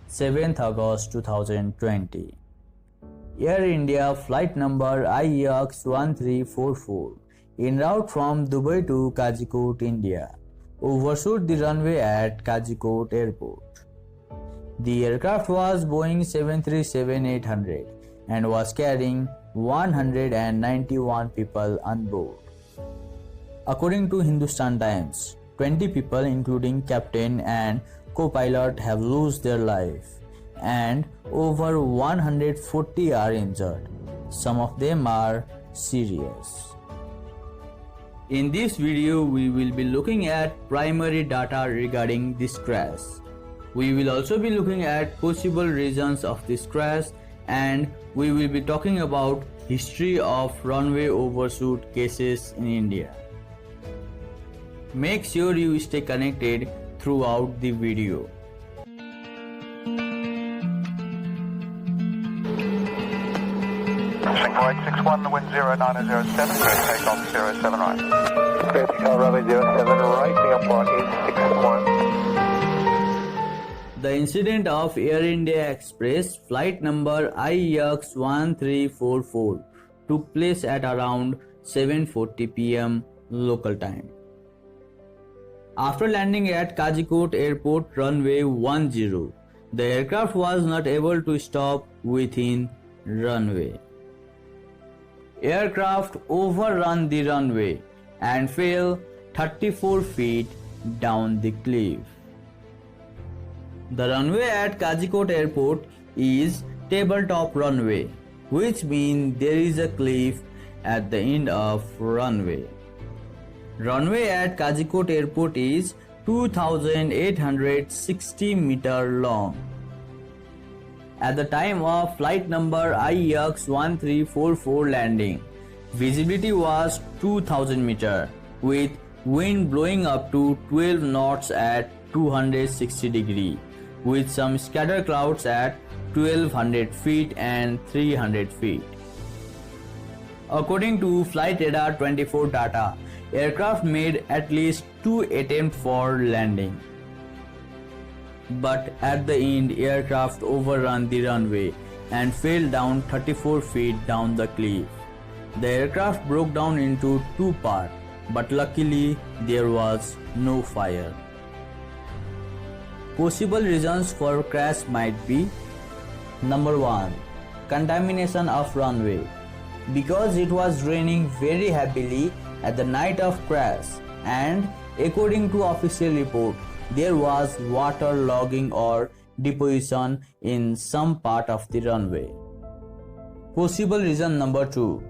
7th August 2020. Air India flight number IEX 1344 en route from Dubai to Kajikot, India, overshot the runway at Kajikot Airport. The aircraft was Boeing 737-800 and was carrying 191 people on board. According to Hindustan Times, 20 people including captain and co-pilot have lost their life and over 140 are injured. Some of them are serious. In this video, we will be looking at primary data regarding this crash. We will also be looking at possible reasons of this crash, and we will be talking about history of runway overshoot cases in India. Make sure you stay connected throughout the video. Singapore 861, the wind 0907, takeoff 07 right. Vertical runway 07 right, Singapore 861. The incident of Air India Express flight number IEX 1344 took place at around 7:40 p.m. local time. After landing at Kajikot Airport runway 10, the aircraft was not able to stop within runway. Aircraft overran the runway and fell 34 feet down the cliff. The runway at Kajikot Airport is tabletop runway, which means there is a cliff at the end of runway. Runway at Kajikot Airport is 2,860 meters long. At the time of flight number IEX 1344 landing, visibility was 2,000 meters with wind blowing up to 12 knots at 260 degrees, with some scattered clouds at 1200 feet and 300 feet. According to Flight Radar 24 data, aircraft made at least 2 attempts for landing. But at the end, aircraft overran the runway and fell down 34 feet down the cliff. The aircraft broke down into two parts, but luckily there was no fire. Possible reasons for crash might be: Number 1. Contamination of runway. Because it was raining very heavily at the night of crash, and according to official report, there was water logging or deposition in some part of the runway. Possible reason number 2.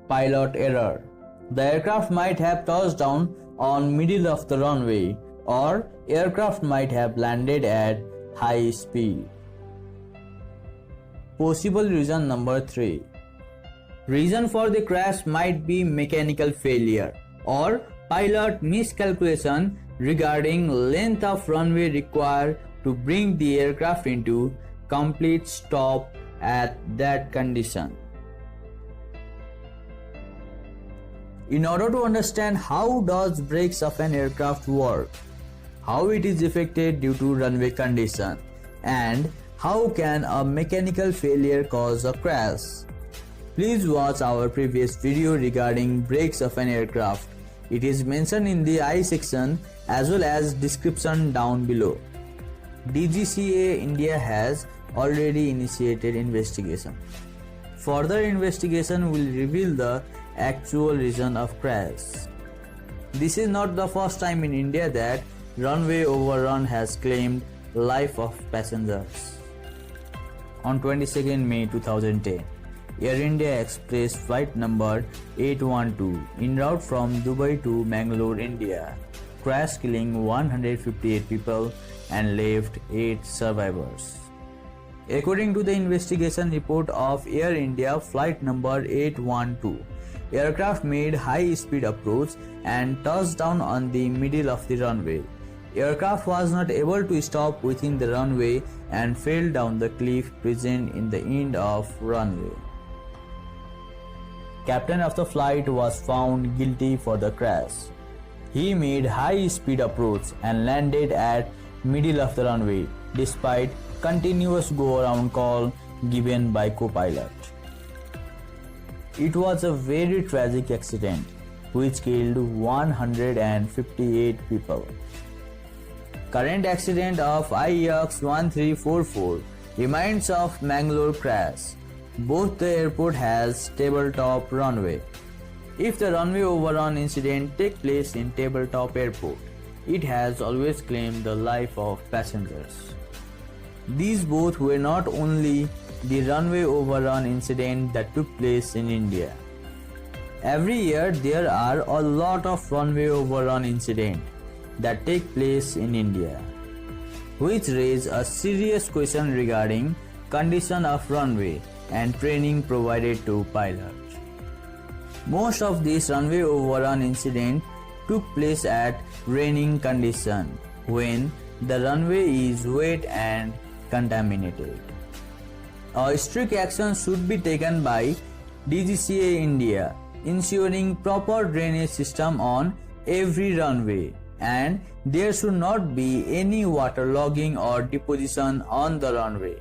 Pilot error. The aircraft might have touched down on middle of the runway, or aircraft might have landed at high speed. Possible reason number 3. Reason for the crash might be mechanical failure or pilot miscalculation regarding length of runway required to bring the aircraft into complete stop at that condition. In order to understand how does brakes of an aircraft work, how it is affected due to runway condition, and how can a mechanical failure cause a crash, please watch our previous video regarding brakes of an aircraft. It is mentioned in the I section as well as description down below. DGCA India has already initiated investigation. Further investigation will reveal the actual reason of crash. This is not the first time in India that runway overrun has claimed life of passengers. On 22nd May 2010, Air India Express flight number 812 en route from Dubai to Mangalore, India, crashed killing 158 people and left 8 survivors. According to the investigation report of Air India flight number 812, aircraft made high-speed approach and touched down on the middle of the runway. Aircraft was not able to stop within the runway and fell down the cliff present in the end of runway. Captain of the flight was found guilty for the crash. He made high-speed approach and landed at middle of the runway despite continuous go-around call given by co-pilot. It was a very tragic accident which killed 158 people. Current accident of IEX 1344 reminds of Mangalore crash. Both the airport has tabletop runway. If the runway overrun incident take place in tabletop airport, it has always claimed the life of passengers. These both were not only the runway overrun incident that took place in India. Every year there are a lot of runway overrun incidents that take place in India, which raise a serious question regarding condition of runway and training provided to pilots. Most of these runway overrun incidents took place at raining condition when the runway is wet and contaminated. A strict action should be taken by DGCA India, ensuring proper drainage system on every runway, and there should not be any waterlogging or deposition on the runway.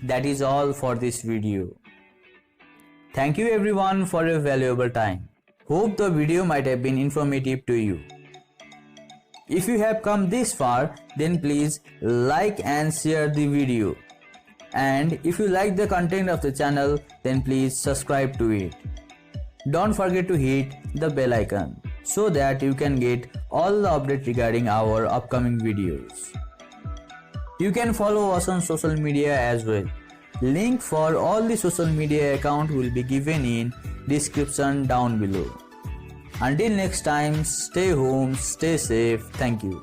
That is all for this video. Thank you everyone for your valuable time. Hope the video might have been informative to you. If you have come this far, then please like and share the video. And if you like the content of the channel, then please subscribe to it. Don't forget to hit the bell icon so that you can get all the updates regarding our upcoming videos. You can follow us on social media as well. Link for all the social media account will be given in description down below. Until next time, stay home, stay safe. Thank you.